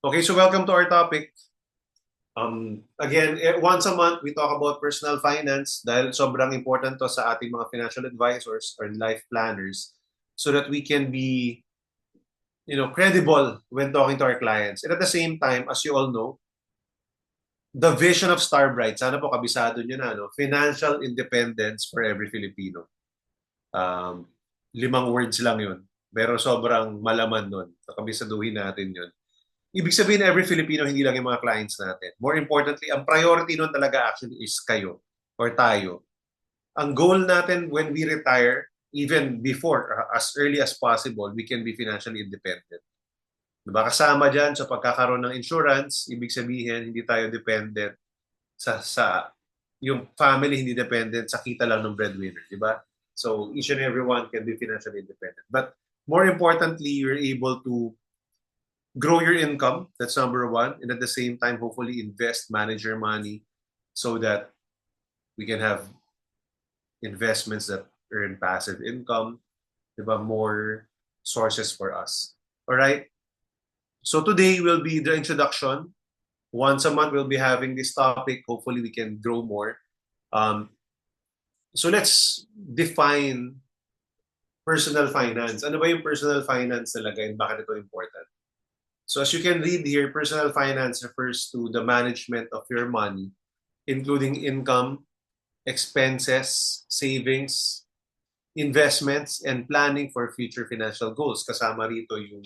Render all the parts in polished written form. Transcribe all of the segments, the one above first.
Okay, so welcome to our topic. Again, once a month, we talk about personal finance dahil sobrang important to sa ating mga financial advisors or life planners so that we can be, credible when talking to our clients. And at the same time, as you all know, the vision of Starbright, sana po kabisado nyo na, no? Financial independence for every Filipino. Um, 5 words lang yun. Pero sobrang malaman nun. So, kabisaduhin natin yun. Ibig sabihin, every Filipino, hindi lang yung mga clients natin. More importantly, ang priority nun talaga actually is kayo or tayo. Ang goal natin when we retire, even before, as early as possible, we can be financially independent. Diba? Kasama dyan sa pagkakaroon ng insurance, ibig sabihin, hindi tayo dependent sa yung family, hindi dependent sa kita lang ng breadwinner. Diba? So each and everyone can be financially independent. But more importantly, you're able to grow your income. That's number one. And at the same time, hopefully invest, manage your money so that we can have investments that earn passive income, diba? More sources for us. All right. So today will be the introduction. Once a month, we'll be having this topic. Hopefully, we can grow more. Um, so let's define personal finance. Ano ba yung personal finance talaga and bakit ito important? So as you can read here, personal finance refers to the management of your money, including income, expenses, savings, investments, and planning for future financial goals. Kasama rito yung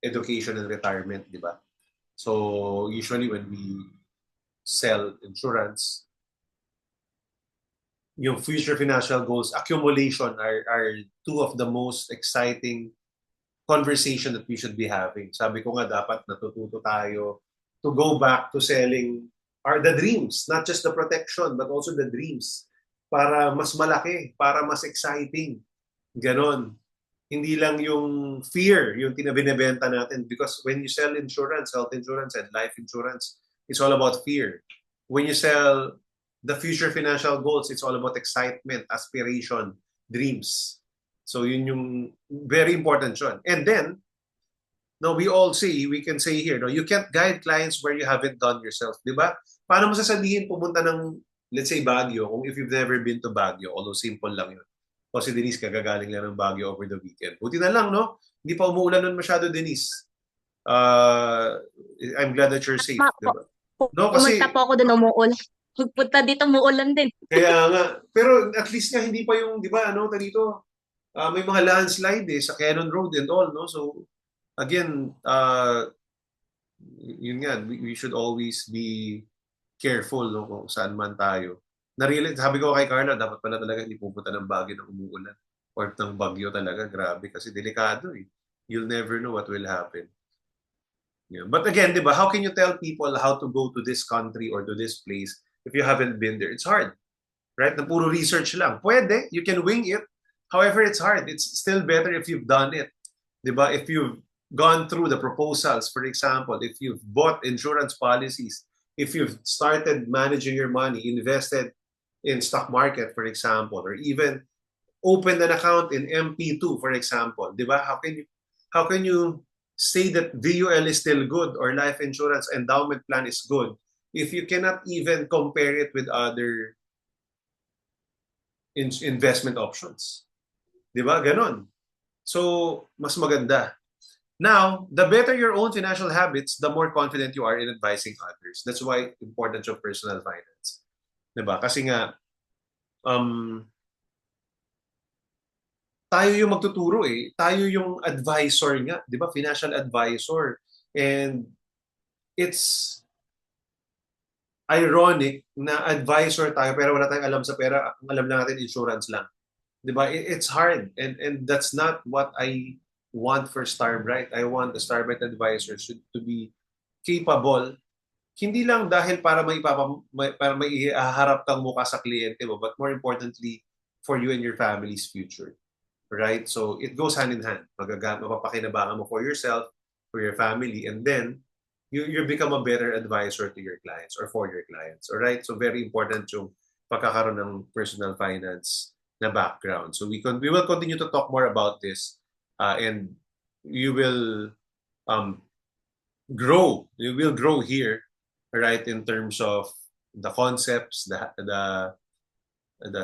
education and retirement, di ba? So usually when we sell insurance, yung future financial goals, accumulation are two of the most exciting conversation that we should be having. Sabi ko nga dapat natututo tayo to go back to selling the dreams, not just the protection, but also the dreams para mas malaki, para mas exciting. Ganon. Hindi lang yung fear, yung binibenta natin. Because when you sell insurance, health insurance and life insurance, it's all about fear. When you sell the future financial goals, it's all about excitement, aspiration, dreams. So yun yung very important yun. And then, no, we can say here, no, you can't guide clients where you haven't done yourself, di ba? Paano mo sasabihin pumunta ng, let's say, Baguio, kung if you've never been to Baguio, although simple lang yun. O si Denise, kagagaling lang ng Baguio over the weekend. Buti na lang, no? Hindi pa umuulan nun masyado, Denise. Uh, I'm glad that you're safe, Ma, di ba? No, pumunta kasi po ako doon, umuulan. Pagpunta dito, umuulan din. kaya nga, pero at least nga hindi pa yung, di ba, ano, dito, may mga landslide sa Cannon Road and all, no? So, again, yun nga, we should always be careful, no, kung saan man tayo. Sabi ko kay Carla, dapat pala talaga hindi pupunta ng Baguio ng umuulan or ng bagyo talaga, grabe, kasi delikado eh. You'll never know what will happen. Yeah. But again, di ba, how can you tell people how to go to this country or to this place if you haven't been there? It's hard, right? Na puro research lang. Pwede, you can wing it. However, it's hard. It's still better if you've done it. Di ba? If you've gone through the proposals, for example, if you've bought insurance policies, if you've started managing your money, invested in stock market, for example, or even opened an account in MP2, for example, di ba? How can you say that VUL is still good or life insurance endowment plan is good if you cannot even compare it with other investment options? Di ba? Ganon. So, mas maganda. Now, the better your own financial habits, the more confident you are in advising others. That's why importance of personal finance. 'Di ba? Kasi nga um tayo yung magtuturo eh. Tayo yung advisor nga, 'di ba? Financial advisor. And it's ironic na advisor tayo pero wala tayong alam sa pera. Ang alam lang natin insurance lang. 'Di ba? It's hard and that's not what I want for Starbright. I want the Starbright advisors to be capable hindi lang dahil para may ihaharap kang mukha sa kliyente mo, but more importantly, for you and your family's future. Right? So, it goes hand in hand. Mapapakinabangan mo for yourself, for your family, and then you become a better advisor to your clients or for your clients. All right? So, very important yung pagkakaroon ng personal finance na background. So, we will continue to talk more about this and you will um, grow. You will grow here, right, in terms of the concepts, the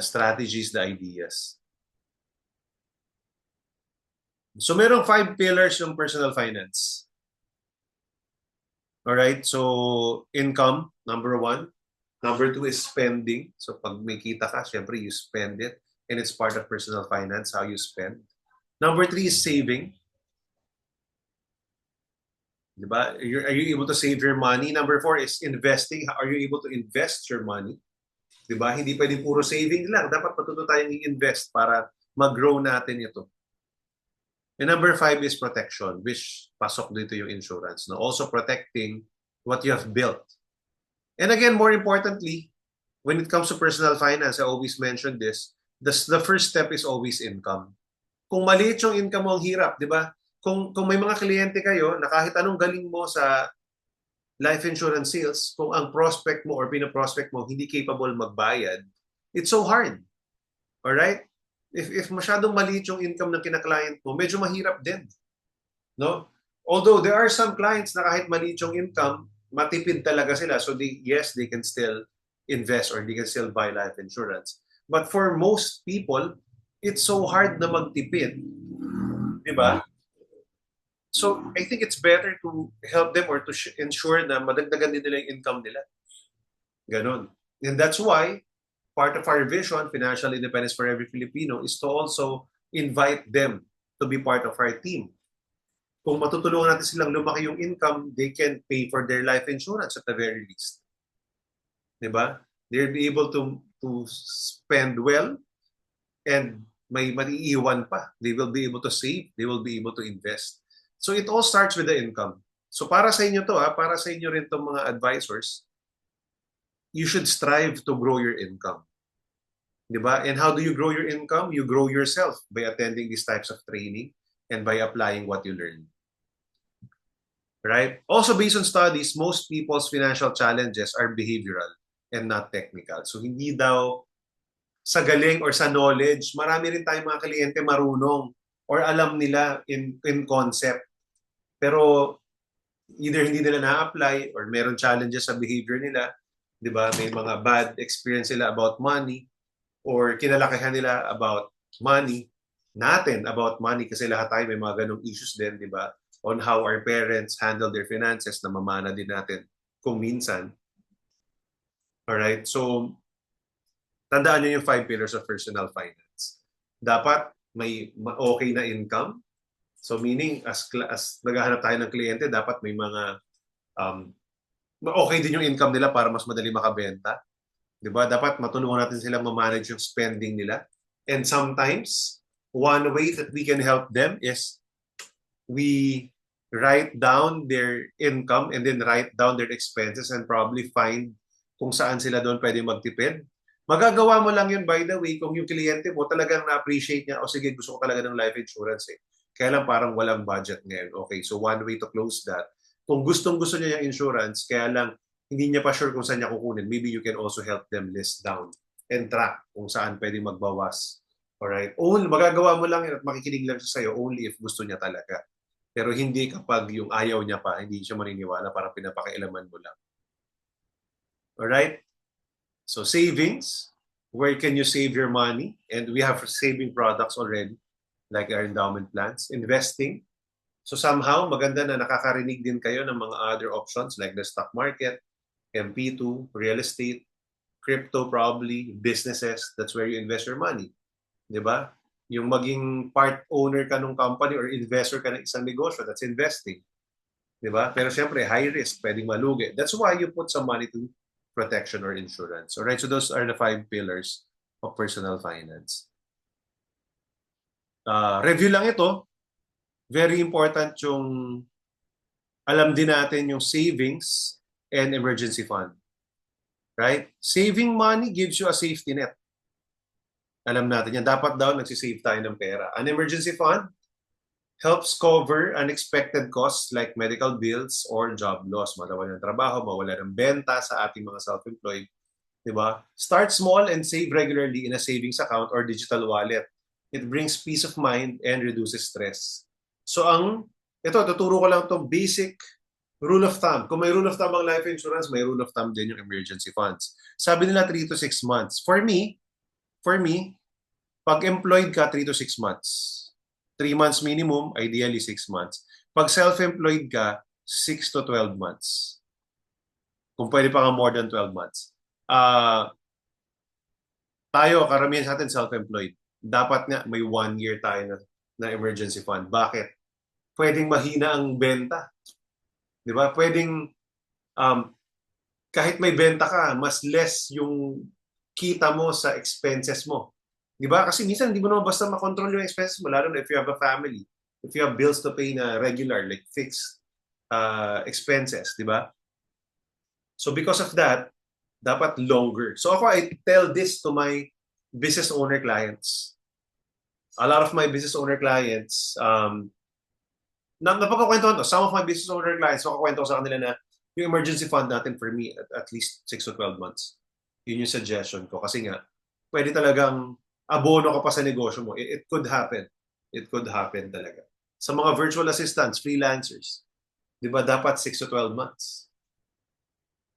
strategies, the ideas. So merong 5 pillars yung personal finance. All right? So income, number 1. Number 2 is spending. So pag may kita ka, syempre you spend it. And it's part of personal finance, how you spend. Number 3 is saving. Diba? Are you able to save your money? Number 4 is investing. Are you able to invest your money? Diba? Hindi pwedeng puro saving lang. Dapat matuto tayong i-invest para mag-grow natin ito. And number 5 is protection, which pasok dito yung insurance. No? Also protecting what you have built. And again, more importantly, when it comes to personal finance, I always mention this, the first step is always income. Kung maliit yung income mo, ang hirap, di ba? Kung may mga kliyente kayo na kahit anong galing mo sa life insurance sales, kung ang prospect mo or pinaprospect mo hindi capable magbayad, it's so hard. Alright? If masyadong maliit yung income ng kina-client mo, medyo mahirap din. No? Although there are some clients na kahit maliit yung income, matipid talaga sila. So yes, they can still invest or they can still buy life insurance. But for most people, it's so hard na magtipid. Diba? So I think it's better to help them or to ensure na madagdagan din nila yung income nila. Ganon. And that's why part of our vision, financial independence for every Filipino, is to also invite them to be part of our team. Kung matutulungan natin silang lumaki yung income, they can pay for their life insurance at the very least. Diba? They'll be able to spend well and may maiiwan pa. They will be able to save. They will be able to invest. So it all starts with the income. So para sa inyo to, para sa inyo rin itong mga advisors, you should strive to grow your income. Diba? And how do you grow your income? You grow yourself by attending these types of training and by applying what you learn. Right? Also, based on studies, most people's financial challenges are behavioral and not technical. So hindi daw sa galing or sa knowledge, marami rin tayong mga kliyente marunong or alam nila in concept. Pero either hindi nila na-apply or meron challenges sa behavior nila, 'di ba? May mga bad experience sila about money or kinalakihan nila about money, natin about money kasi lahat tayo may mga ganong issues din, 'di ba? On how our parents handle their finances na mamana din natin kung minsan. Alright? So tandaan niyo yung 5 pillars of personal finance. Dapat may okay na income. So meaning, as naghahanap tayo ng kliyente, dapat may mga okay din yung income nila para mas madali makabenta. Diba? Dapat matulungan natin silang ma-manage yung spending nila. And sometimes, one way that we can help them is we write down their income and then write down their expenses and probably find kung saan sila doon pwede magtipid. Magagawa mo lang yun, by the way, kung yung kliyente mo talagang na-appreciate niya, o sige, gusto ko talaga ng life insurance eh. Kaya lang parang walang budget ngayon. Okay, so one way to close that. Kung gustong-gusto niya yung insurance, kaya lang hindi niya pa sure kung saan niya kukunin, maybe you can also help them list down and track kung saan pwede magbawas. Alright? Magagawa mo lang yun at makikinig lang siya sa'yo only if gusto niya talaga. Pero hindi kapag yung ayaw niya pa, hindi siya maniniwala, parang pinapakailaman mo lang. Alright? So savings, where can you save your money? And we have saving products already, like our endowment plans. Investing, so somehow maganda na nakakarinig din kayo ng mga other options like the stock market, MP2, real estate, crypto probably, businesses, that's where you invest your money. Diba? Yung maging part owner ka ng company or investor ka ng isang negosyo, that's investing. Diba? Pero syempre, high risk, pwedeng malugi. That's why you put some money to protection or insurance. Alright, so those are the 5 pillars of personal finance. Review lang ito. Very important yung alam din natin yung savings and emergency fund. Right? Saving money gives you a safety net. Alam natin yan. Dapat daw nagsisave tayo ng pera. An emergency fund helps cover unexpected costs like medical bills or job loss. Mawala ng trabaho, mawala ng benta sa ating mga self-employed. Diba? Start small and save regularly in a savings account or digital wallet. It brings peace of mind and reduces stress. So ito, tuturo ko lang itong basic Rule of thumb. Kung may rule of thumb ang life insurance, may rule of thumb din yung emergency funds. Sabi nila 3 to 6 months. For me, pag employed ka 3 to 6 months. 3 months minimum, ideally 6 months. Pag self-employed ka, 6 to 12 months. Kung pwede pa nga more than 12 months. Tayo, karamihan sa atin self-employed. Dapat nga may 1 year tayo na emergency fund. Bakit? Pwedeng mahina ang benta. Di ba? Pwedeng um, kahit may benta ka, mas less yung kita mo sa expenses mo. Di ba? Kasi minsan hindi mo naman basta makontrol yung expenses mo, lalo na if you have a family. If you have bills to pay na regular, like fixed expenses, di ba? So because of that, dapat longer. So ako, I tell this to my business owner clients. A lot of my business owner clients, napapakwentuhan to. Some of my business owner clients, makakwento ko sa kanila na yung emergency fund natin for me at least 6 to 12 months. Yun yung suggestion ko. Kasi nga, pwede talagang abono ka pa sa negosyo mo. It could happen. It could happen talaga. Sa mga virtual assistants, freelancers, di ba, dapat 6 to 12 months.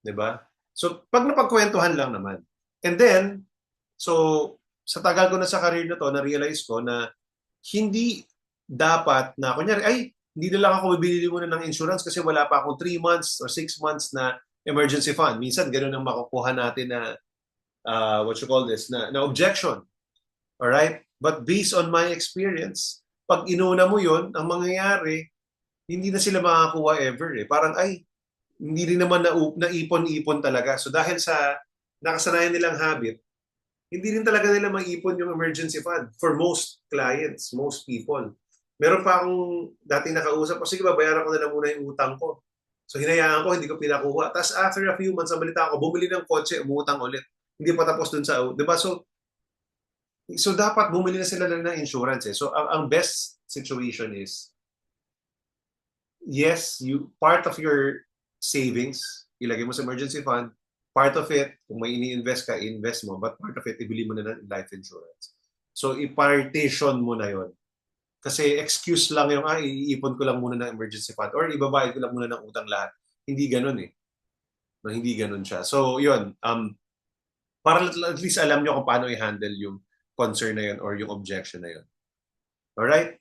Di ba? So, pag napagkwentuhan lang naman. And then, so, sa tagal ko na sa career na to, na-realize ko na hindi dapat na, kunyari, ay, hindi na lang ako bibili muna ng insurance kasi wala pa akong 3 months or 6 months na emergency fund. Minsan, ganun ang makukuha natin na, what you call this, na objection. Alright? But based on my experience, pag inuna mo yon, ang mangyayari, hindi na sila makakuha ever eh. Parang, ay, hindi rin naman naipon-ipon talaga. So dahil sa nakasanayan nilang habit, hindi rin talaga nila maipon yung emergency fund for most clients, most people. Meron pa akong dating nakausap, o sige, babayaran ko na lang muna yung utang ko. So hinayaan ko, hindi ko pinakuha. Tapos after a few months, ang balita ako, bumili ng kotse, umutang ulit. Hindi pa tapos dun sa, di ba? So dapat bumili na sila ng insurance eh. So ang best situation is, yes, you part of your savings, ilagay mo sa emergency fund, part of it, kung may ini-invest ka, invest mo, but part of it, ibili mo na ng life insurance. So, i-partition mo na yon. Kasi excuse lang yung, iipon ko lang muna ng emergency fund or ibabayad ko lang muna ng utang lahat. Hindi ganun eh. Hindi ganun siya. So, yun. Para at least alam nyo kung paano i-handle yung concern na yun or yung objection na yun. Alright?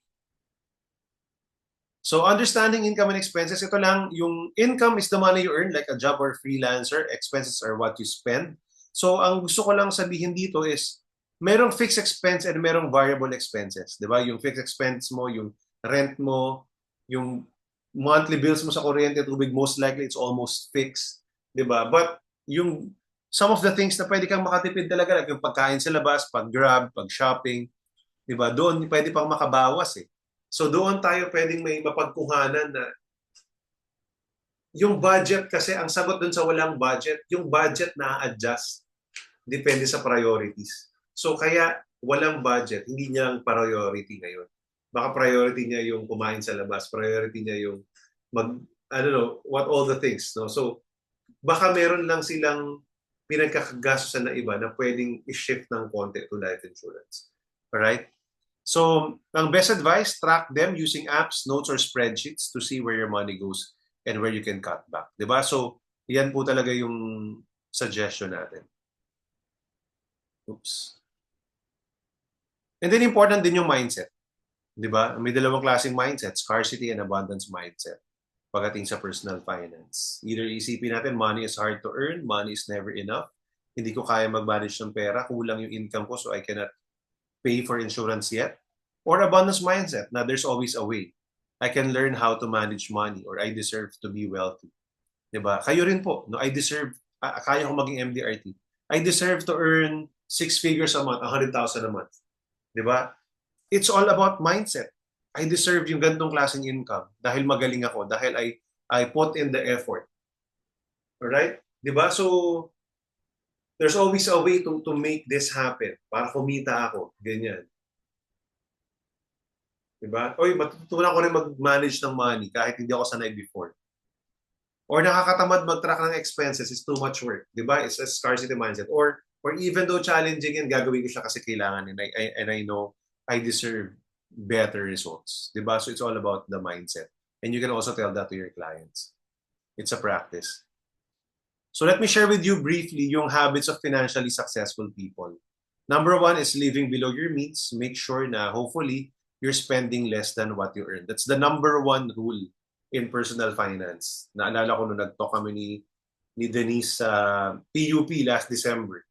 So understanding income and expenses, ito lang, yung income is the money you earn like a job or freelancer, expenses are what you spend. So ang gusto ko lang sabihin dito is, merong fixed expense and merong variable expenses. Di ba? Yung fixed expense mo, yung rent mo, yung monthly bills mo sa kuryente, tubig, most likely it's almost fixed. Di ba? But yung some of the things na pwede kang makatipid talaga, like yung pagkain sa labas, pag-grab, pag-shopping, di ba? Doon pwede pang makabawas eh. So doon tayo pwedeng may mapagkuhanan na yung budget kasi, ang sagot doon sa walang budget, yung budget na-adjust. Depende sa priorities. So kaya walang budget, hindi niya ang priority ngayon. Baka priority niya yung kumain sa labas, priority niya yung I don't know, what all the things. No? So baka meron lang silang pinagkakagastusan na iba na pwedeng i-shift ng konti to life insurance. Alright? So, ang best advice, track them using apps, notes, or spreadsheets to see where your money goes and where you can cut back. Diba? So, yan po talaga yung suggestion natin. Oops. And then, important din yung mindset. Diba? May dalawang klaseng mindset, scarcity and abundance mindset pagdating sa personal finance. Either isipin natin, money is hard to earn, money is never enough. Hindi ko kaya mag-manage ng pera, kulang yung income ko so I cannot pay for insurance yet, or abundance mindset na there's always a way. I can learn how to manage money or I deserve to be wealthy. Diba? Kayo rin po, no? I deserve, kaya ko maging MDRT. I deserve to earn 6 figures a month, 100,000 a month. Diba? It's all about mindset. I deserve yung ganitong klaseng income dahil magaling ako, dahil I put in the effort. Alright? Diba? So, there's always a way to make this happen para kumita ako. Ganyan. Diba? Oy, matutunan ko rin mag-manage ng money kahit hindi ako sanay before. Or nakakatamad mag-track ng expenses is too much work. Diba? It's a scarcity mindset. Or even though challenging yan, gagawin ko siya kasi kailangan. And I know I deserve better results. Diba? So it's all about the mindset. And you can also tell that to your clients. It's a practice. So let me share with you briefly yung habits of financially successful people. Number one is living below your means. Make sure na hopefully you're spending less than what you earn. That's the number one rule in personal finance. Naalala ko nung nag-talk kami ni Denise sa PUP last December.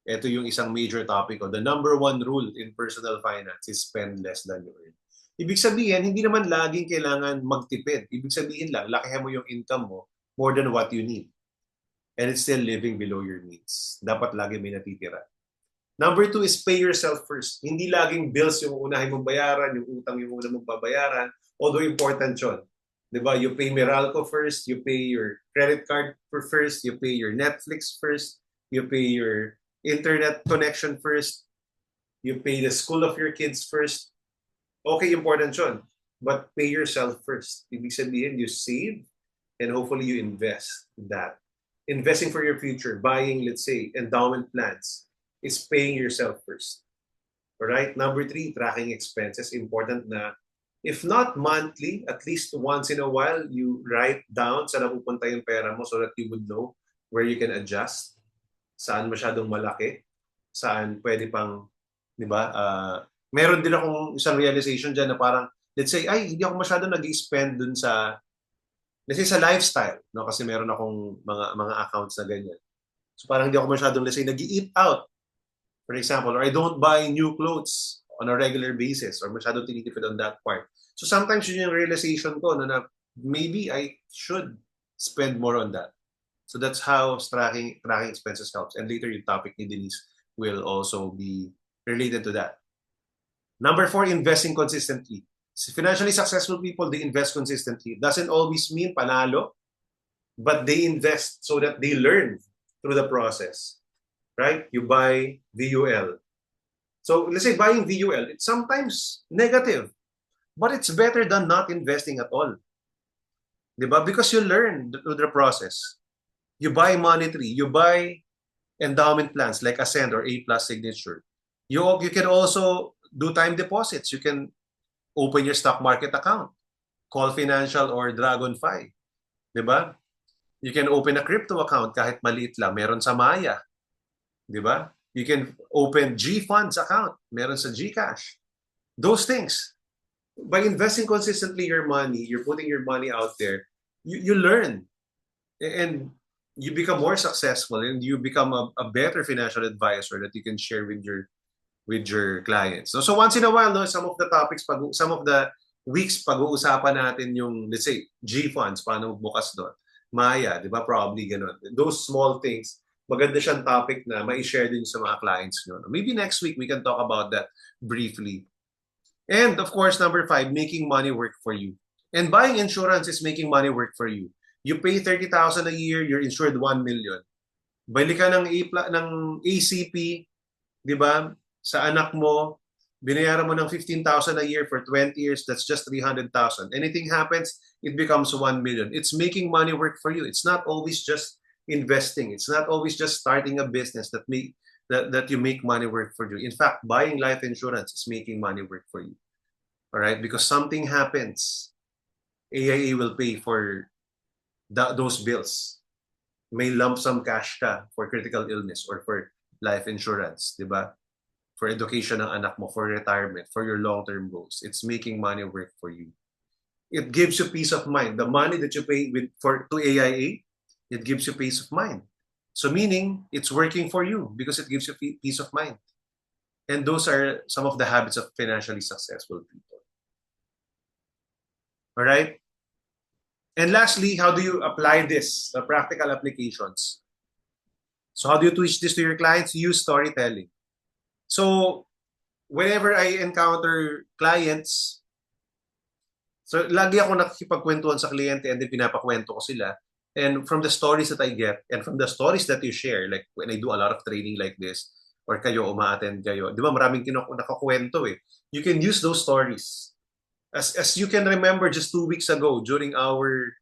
Ito yung isang major topic ko. The number one rule in personal finance is spend less than you earn. Ibig sabihin, hindi naman laging kailangan magtipid. Ibig sabihin lang, lakihan mo yung income mo more than what you need. And it's still living below your needs. Dapat lagi may natitira. Number two is pay yourself first. Hindi laging bills yung unahin mong bayaran, yung utang yung una mong babayaran, although important yun. Diba? You pay Meralco first, you pay your credit card first, you pay your Netflix first, you pay your internet connection first, you pay the school of your kids first. Okay, important yun. But pay yourself first. Ibig sabihin, you save and hopefully you invest that. Investing for your future, buying, let's say, endowment plans, is paying yourself first. All right? Number three, tracking expenses. Important na, if not monthly, at least once in a while, you write down saan napupunta yung pera mo so that you would know where you can adjust, saan masyadong malaki, saan pwede pang, di ba? Meron din akong isang realization dyan na parang, let's say, ay, hindi ako masyadong nag-spend dun sa, let's say, sa lifestyle, no? Kasi meron akong mga accounts na ganyan. So parang hindi ako masyadong, let's say, nag-eat out, for example, or I don't buy new clothes on a regular basis or masyadong tinitipid on that part. So sometimes yun yung realization ko na maybe I should spend more on that. So that's how tracking expenses helps. And later yung topic ni Denise will also be related to that. Number four, investing consistently. Financially successful people, they invest consistently. It doesn't always mean panalo, but they invest so that they learn through the process. Right? You buy VUL. So let's say buying VUL, it's sometimes negative, but it's better than not investing at all. Diba? Because you learn through the process. You buy monetary, you buy endowment plans like Ascend or A+ Signature. You can also do time deposits. You can open your stock market account, Call Financial or Dragonfy. Diba? You can open a crypto account kahit maliit lang. Meron sa Maya. Diba? You can open G-Funds account. Meron sa GCash. Those things. By investing consistently your money, you're putting your money out there, you learn. And you become more successful and you become a better financial advisor that you can share with your clients. So once in a while, no, some of the topics, some of the weeks, pag-uusapan natin yung, let's say, G-Funds, paano magbukas doon. Maya, di ba? Probably ganun. Those small things, maganda siyang topic na mai-share din sa mga clients nyo. Maybe next week, we can talk about that briefly. And of course, number five, making money work for you. And buying insurance is making money work for you. You pay 30,000 a year, you're insured 1 million. Bili ka ng ACP, di ba? Sa anak mo, binayaran mo ng 15,000 a year for 20 years, that's just 300,000. Anything happens, it becomes 1 million. It's making money work for you. It's not always just investing. It's not always just starting a business that you make money work for you. In fact, buying life insurance is making money work for you. All right? Because something happens, AIA will pay for those bills. May lump sum cash ka for critical illness or for life insurance, di ba? For education ng anak mo, for retirement, for your long-term goals. It's making money work for you. It gives you peace of mind. The money that you pay to AIA, it gives you peace of mind. So meaning, it's working for you because it gives you peace of mind. And those are some of the habits of financially successful people. All right? And lastly, how do you apply this, the practical applications? So how do you teach this to your clients? Use storytelling. So whenever I encounter clients, so lagi ako nakikipagkwentuhan sa kliyente and then pinapakwento ko sila. And from the stories that I get and from the stories that you share, like when I do a lot of training like this, or kayo, uma-attend kayo, di ba maraming nakakwento eh. You can use those stories. As you can remember just 2 weeks ago during our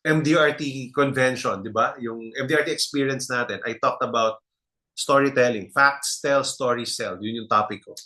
MDRT convention, di ba? Yung MDRT experience natin, I talked about storytelling. Facts tell, stories sell. Yun yung topic ko.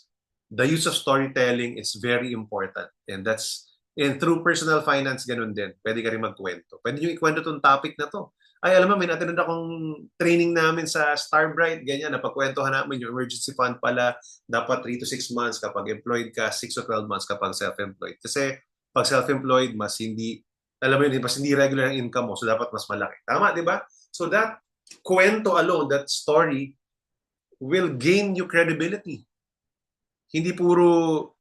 The use of storytelling is very important. And that's And through personal finance, ganun din. Pwede ka rin magkwento. Pwede nyo ikwento tong topic na to. Ay, alam mo, may natinod akong training namin sa Starbright, ganyan, napagkwentuhan namin yung emergency fund pala, dapat 3 to 6 months kapag employed ka, 6 to 12 months kapag self-employed. Kasi pag self-employed, mas hindi, alam mo yun, mas hindi regular ang income mo, so dapat mas malaki. Tama, di ba? So that kwento alone, that story, will gain you credibility. Hindi puro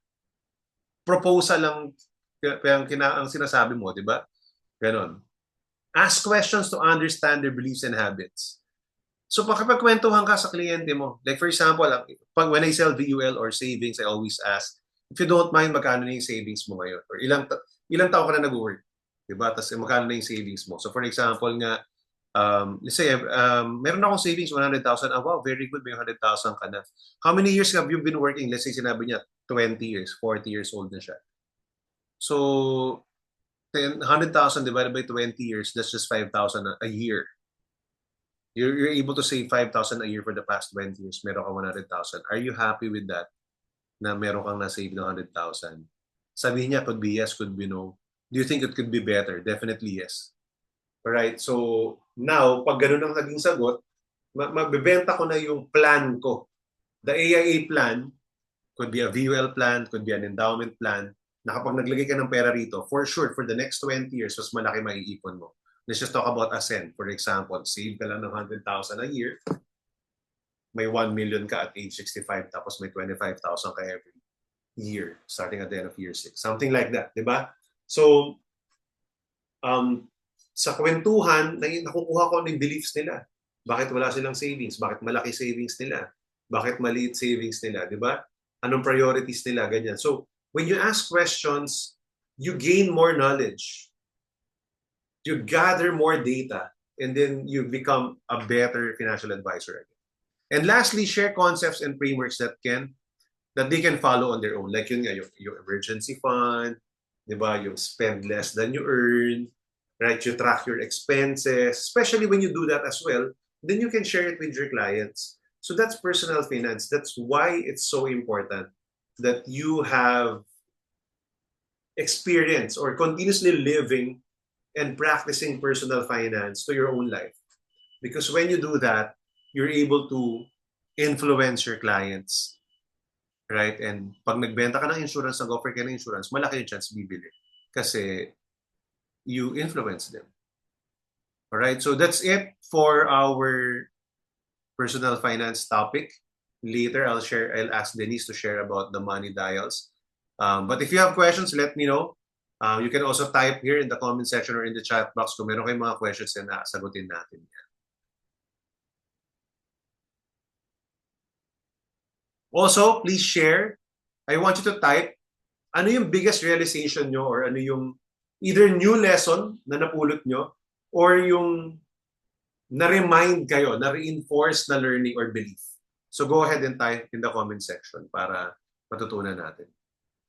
proposal lang ang sinasabi mo, di ba? Ganon. Ask questions to understand their beliefs and habits. So kapag kwentuhan ka sa kliyente mo, like for example, when I sell VUL or savings, I always ask, if you don't mind, magkano na yung savings mo ngayon? Or ilang taon ka na nag-work? Diba? Tapos magkano na yung savings mo? So for example nga, let's say, meron akong savings 100,000. Oh, wow, very good. May 100,000 ka na. How many years have you been working? Let's say sinabi niya, 20 years, 40 years old na siya. So, 100,000 divided by 20 years, that's just 5,000 a year. You're able to save 5,000 a year for the past 20 years. Meron ka 100,000. Are you happy with that? Na meron kang na-save na 100,000? Sabihin niya, could be yes, could be no. Do you think it could be better? Definitely yes. Alright, so now, pag ganun ang naging sagot, mabibenta ko na yung plan ko. The AIA plan could be a VUL plan, could be an endowment plan, na kapag naglagay ka ng pera rito, for sure, for the next 20 years, mas malaki maiipon mo. Let's just talk about Ascend. For example, save ka lang ng 100,000 a year, may 1 million ka at age 65, tapos may 25,000 ka every year, starting at the end of year 6. Something like that, di ba? So, sa kwentuhan, nakukuha ko ng beliefs nila. Bakit wala silang savings? Bakit malaki savings nila? Bakit maliit savings nila? Di ba? Anong priorities nila? Ganyan. So, when you ask questions, you gain more knowledge. You gather more data, and then you become a better financial advisor. And lastly, share concepts and frameworks that they can follow on their own. Like yun nga, yung emergency fund, di ba? Yung spend less than you earn, right? You track your expenses, especially when you do that as well, then you can share it with your clients. So that's personal finance. That's why it's so important that you have experience or continuously living and practicing personal finance to your own life. Because when you do that, you're able to influence your clients, right? And pag nagbenta ka ng insurance, nag-offer ka ng insurance, malaki yung chance bibili. Kasi you influence them. All right, so that's it for our personal finance topic. Later, I'll ask Denise to share about the money dials. But if you have questions, let me know. You can also type here in the comment section or in the chat box kung meron kayong mga questions na sagutin natin. Also, please share. I want you to type ano yung biggest realization nyo or ano yung either new lesson na napulot nyo or yung na-remind kayo, na-reinforce na learning or belief. So go ahead and type in the comment section para matutunan natin.